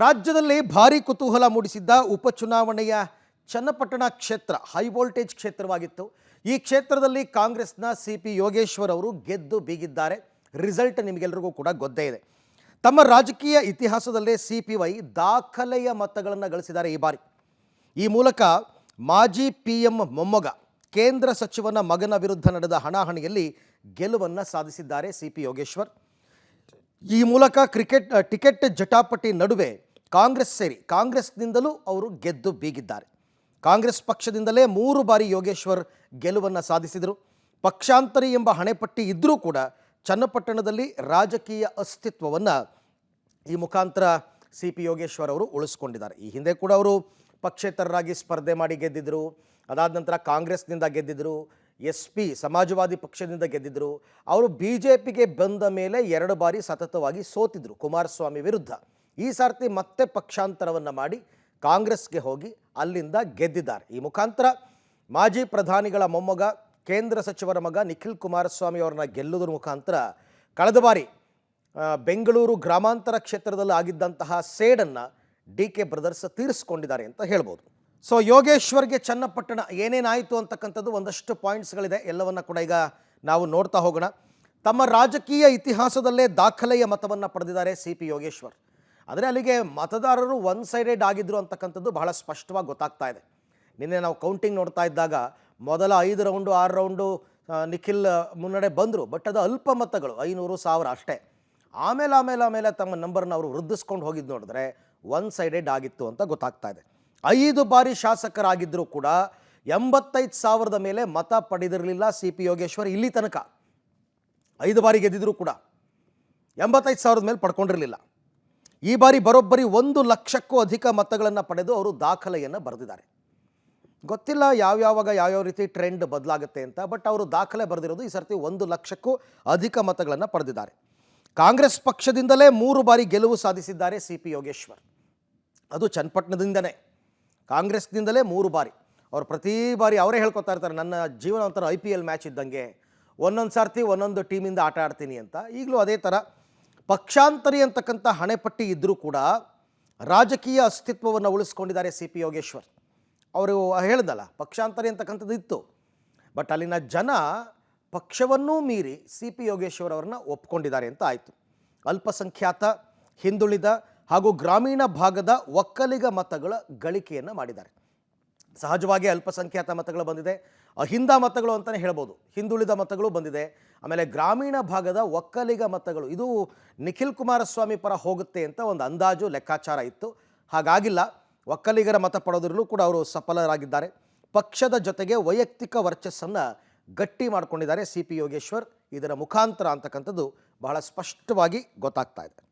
ರಾಜ್ಯದಲ್ಲಿ ಭಾರೀ ಕುತೂಹಲ ಮೂಡಿಸಿದ್ದ ಉಪಚುನಾವಣೆಯ ಚನ್ನಪಟ್ಟಣ ಕ್ಷೇತ್ರ ಹೈ ವೋಲ್ಟೇಜ್ ಕ್ಷೇತ್ರವಾಗಿತ್ತು. ಈ ಕ್ಷೇತ್ರದಲ್ಲಿ ಕಾಂಗ್ರೆಸ್ನ ಸಿಪಿ ಯೋಗೇಶ್ವರ್ ಅವರು ಗೆದ್ದು ಬೀಗಿದ್ದಾರೆ. ರಿಸಲ್ಟ್ ನಿಮಗೆಲ್ಲರಿಗೂ ಕೂಡ ಗೊತ್ತೇ ಇದೆ. ತಮ್ಮ ರಾಜಕೀಯ ಇತಿಹಾಸದಲ್ಲೇ ಸಿಪಿವೈ ದಾಖಲೆಯ ಮತಗಳನ್ನು ಗಳಿಸಿದ್ದಾರೆ ಈ ಬಾರಿ. ಈ ಮೂಲಕ ಮಾಜಿ PM ಮೊಮ್ಮಗ ಕೇಂದ್ರ ಸಚಿವನ ಮಗನ ವಿರುದ್ಧ ನಡೆದ ಹಣಾಹಣಿಯಲ್ಲಿ ಗೆಲುವನ್ನು ಸಾಧಿಸಿದ್ದಾರೆ ಸಿಪಿ ಯೋಗೇಶ್ವರ್. ಈ ಮೂಲಕ ಟಿಕೆಟ್ ಜಟಾಪಟಿ ನಡುವೆ ಕಾಂಗ್ರೆಸ್ ಸೇರಿ ಕಾಂಗ್ರೆಸ್ನಿಂದಲೂ ಅವರು ಗೆದ್ದು ಬೀಗಿದ್ದಾರೆ. ಕಾಂಗ್ರೆಸ್ ಪಕ್ಷದಿಂದಲೇ 3 ಬಾರಿ ಯೋಗೇಶ್ವರ್ ಗೆಲುವನ್ನು ಸಾಧಿಸಿದರು. ಪಕ್ಷಾಂತರಿ ಎಂಬ ಹಣೆಪಟ್ಟಿ ಇದ್ದರೂ ಕೂಡ ಚನ್ನಪಟ್ಟಣದಲ್ಲಿ ರಾಜಕೀಯ ಅಸ್ತಿತ್ವವನ್ನು ಈ ಮುಖಾಂತರ ಸಿಪಿ ಯೋಗೇಶ್ವರ್ ಅವರು ಉಳಿಸ್ಕೊಂಡಿದ್ದಾರೆ. ಈ ಹಿಂದೆ ಕೂಡ ಅವರು ಪಕ್ಷೇತರರಾಗಿ ಸ್ಪರ್ಧೆ ಮಾಡಿ ಗೆದ್ದಿದ್ದರು. ಅದಾದ ನಂತರ ಕಾಂಗ್ರೆಸ್ನಿಂದ ಗೆದ್ದಿದ್ದರು, SP ಸಮಾಜವಾದಿ ಪಕ್ಷದಿಂದ ಗೆದ್ದಿದ್ದರು. ಅವರು BJPಗೆ ಬಂದ ಮೇಲೆ 2 ಬಾರಿ ಸತತವಾಗಿ ಸೋತಿದ್ರು ಕುಮಾರಸ್ವಾಮಿ ವಿರುದ್ಧ. ಈ ಸಾರ್ತಿ ಮತ್ತೆ ಪಕ್ಷಾಂತರವನ್ನು ಮಾಡಿ ಕಾಂಗ್ರೆಸ್ಗೆ ಹೋಗಿ ಅಲ್ಲಿಂದ ಗೆದ್ದಿದ್ದಾರೆ. ಈ ಮುಖಾಂತರ ಮಾಜಿ ಪ್ರಧಾನಿಗಳ ಮೊಮ್ಮಗ ಕೇಂದ್ರ ಸಚಿವರ ಮಗ ನಿಖಿಲ್ ಕುಮಾರಸ್ವಾಮಿ ಅವರನ್ನ ಗೆಲ್ಲುವುದರ ಮುಖಾಂತರ ಕಳೆದ ಬಾರಿ ಬೆಂಗಳೂರು ಗ್ರಾಮಾಂತರ ಕ್ಷೇತ್ರದಲ್ಲಿ ಆಗಿದ್ದಂತಹ ಸೇಡನ್ನು DK ಬ್ರದರ್ಸ್ ತೀರಿಸಿಕೊಂಡಿದ್ದಾರೆ ಅಂತ ಹೇಳ್ಬೋದು. ಸೊ ಯೋಗೇಶ್ವರ್ಗೆ ಚನ್ನಪಟ್ಟಣ ಏನೇನಾಯಿತು ಅಂತಕ್ಕಂಥದ್ದು ಒಂದಷ್ಟು ಪಾಯಿಂಟ್ಸ್ಗಳಿದೆ. ಎಲ್ಲವನ್ನ ಕೂಡ ಈಗ ನಾವು ನೋಡ್ತಾ ಹೋಗೋಣ. ತಮ್ಮ ರಾಜಕೀಯ ಇತಿಹಾಸದಲ್ಲೇ ದಾಖಲೆಯ ಮತವನ್ನು ಪಡೆದಿದ್ದಾರೆ ಸಿಪಿ ಯೋಗೇಶ್ವರ್. ಆದರೆ ಅಲ್ಲಿಗೆ ಮತದಾರರು ಒನ್ ಸೈಡೆಡ್ ಆಗಿದ್ರು ಅಂತಕ್ಕಂಥದ್ದು ಬಹಳ ಸ್ಪಷ್ಟವಾಗಿ ಗೊತ್ತಾಗ್ತಾ ಇದೆ. ನಿನ್ನೆ ನಾವು ಕೌಂಟಿಂಗ್ ನೋಡ್ತಾ ಇದ್ದಾಗ ಮೊದಲ 5 ರೌಂಡು 6 ರೌಂಡು ನಿಖಿಲ್ ಮುನ್ನಡೆ ಬಂದರು. ಬಟ್ ಅದು ಅಲ್ಪ ಮತಗಳು 500,000 ಅಷ್ಟೇ. ಆಮೇಲೆ ತಮ್ಮ ನಂಬರ್ನ ಅವರು ವೃದ್ಧಿಸ್ಕೊಂಡು ಹೋಗಿದ್ದು ನೋಡಿದ್ರೆ ಒನ್ ಸೈಡೆಡ್ ಆಗಿತ್ತು ಅಂತ ಗೊತ್ತಾಗ್ತಾ ಇದೆ. 5 ಬಾರಿ ಶಾಸಕರಾಗಿದ್ದರೂ ಕೂಡ 85,000 ಮೇಲೆ ಮತ ಪಡೆದಿರಲಿಲ್ಲ ಸಿಪಿ ಯೋಗೇಶ್ವರ್ ಇಲ್ಲಿ ತನಕ. 5 ಬಾರಿ ಗೆದ್ದಿದ್ರು ಕೂಡ 85,000 ಮೇಲೆ ಪಡ್ಕೊಂಡಿರಲಿಲ್ಲ. ಈ ಬಾರಿ ಬರೋಬ್ಬರಿ 1 ಲಕ್ಷಕ್ಕೂ ಅಧಿಕ ಮತಗಳನ್ನು ಪಡೆದು ಅವರು ದಾಖಲೆಯನ್ನು ಬರೆದಿದ್ದಾರೆ. ಗೊತ್ತಿಲ್ಲ ಯಾವ್ಯಾವ ರೀತಿ ಟ್ರೆಂಡ್ ಬದಲಾಗುತ್ತೆ ಅಂತ. ಬಟ್ ಅವರು ದಾಖಲೆ ಬರೆದಿರೋದು ಈ ಸರ್ತಿ 1 ಲಕ್ಷಕ್ಕೂ ಅಧಿಕ ಮತಗಳನ್ನು ಪಡೆದಿದ್ದಾರೆ. ಕಾಂಗ್ರೆಸ್ ಪಕ್ಷದಿಂದಲೇ 3 ಬಾರಿ ಗೆಲುವು ಸಾಧಿಸಿದ್ದಾರೆ ಸಿಪಿ ಯೋಗೇಶ್ವರ್. ಅದು ಚನ್ನಪಟ್ಟಣದಿಂದನೇ. ಕಾಂಗ್ರೆಸ್ನಿಂದಲೇ 3 ಬಾರಿ. ಅವರು ಪ್ರತಿ ಬಾರಿ ಅವರೇ ಹೇಳ್ಕೊತಾ ಇರ್ತಾರೆ, ನನ್ನ ಜೀವನ ಒಂಥರ IPL ಮ್ಯಾಚ್ ಇದ್ದಂಗೆ, ಒಂದೊಂದು ಸರ್ತಿ ಒಂದೊಂದು ಟೀಮಿಂದ ಆಟ ಆಡ್ತೀನಿ ಅಂತ. ಈಗಲೂ ಅದೇ ಥರ ಪಕ್ಷಾಂತರಿ ಅಂತಕ್ಕಂಥ ಹಣೆಪಟ್ಟಿ ಇದ್ದರೂ ಕೂಡ ರಾಜಕೀಯ ಅಸ್ತಿತ್ವವನ್ನು ಉಳಿಸ್ಕೊಂಡಿದ್ದಾರೆ ಸಿಪಿ ಯೋಗೇಶ್ವರ್. ಅವರು ಹೇಳ್ದಲ್ಲ, ಪಕ್ಷಾಂತರಿ ಅಂತಕ್ಕಂಥದ್ದು ಇತ್ತು. ಬಟ್ ಅಲ್ಲಿನ ಜನ ಪಕ್ಷವನ್ನೂ ಮೀರಿ ಸಿಪಿ ಯೋಗೇಶ್ವರ್ ಅವರನ್ನ ಒಪ್ಕೊಂಡಿದ್ದಾರೆ ಅಂತ ಆಯಿತು. ಅಲ್ಪಸಂಖ್ಯಾತ, ಹಿಂದುಳಿದ ಹಾಗೂ ಗ್ರಾಮೀಣ ಭಾಗದ ಒಕ್ಕಲಿಗ ಮತಗಳ ಗಳಿಕೆಯನ್ನು ಮಾಡಿದ್ದಾರೆ. ಸಹಜವಾಗಿ ಅಲ್ಪಸಂಖ್ಯಾತ ಮತಗಳು ಬಂದಿದೆ, ಅಹಿಂದ ಮತಗಳು ಅಂತಲೇ ಹೇಳ್ಬೋದು, ಹಿಂದುಳಿದ ಮತಗಳು ಬಂದಿದೆ. ಆಮೇಲೆ ಗ್ರಾಮೀಣ ಭಾಗದ ಒಕ್ಕಲಿಗ ಮತಗಳು, ಇದು ನಿಖಿಲ್ ಕುಮಾರಸ್ವಾಮಿ ಪರ ಹೋಗುತ್ತೆ ಅಂತ ಒಂದು ಅಂದಾಜು ಲೆಕ್ಕಾಚಾರ ಇತ್ತು. ಹಾಗಾಗಿಲ್ಲ. ಒಕ್ಕಲಿಗರ ಮತ ಪಡೆದರಲ್ಲೂ ಕೂಡ ಅವರು ಸಫಲರಾಗಿದ್ದಾರೆ. ಪಕ್ಷದ ಜೊತೆಗೆ ವೈಯಕ್ತಿಕ ವರ್ಚಸ್ಸನ್ನು ಗಟ್ಟಿ ಮಾಡಿಕೊಂಡಿದ್ದಾರೆ ಸಿಪಿ ಯೋಗೇಶ್ವರ್. ಇದರ ಮುಖಾಂತರ ಅಂತಕ್ಕಂಥದ್ದು ಬಹಳ ಸ್ಪಷ್ಟವಾಗಿ ಗೊತ್ತಾಗ್ತಾ ಇದೆ.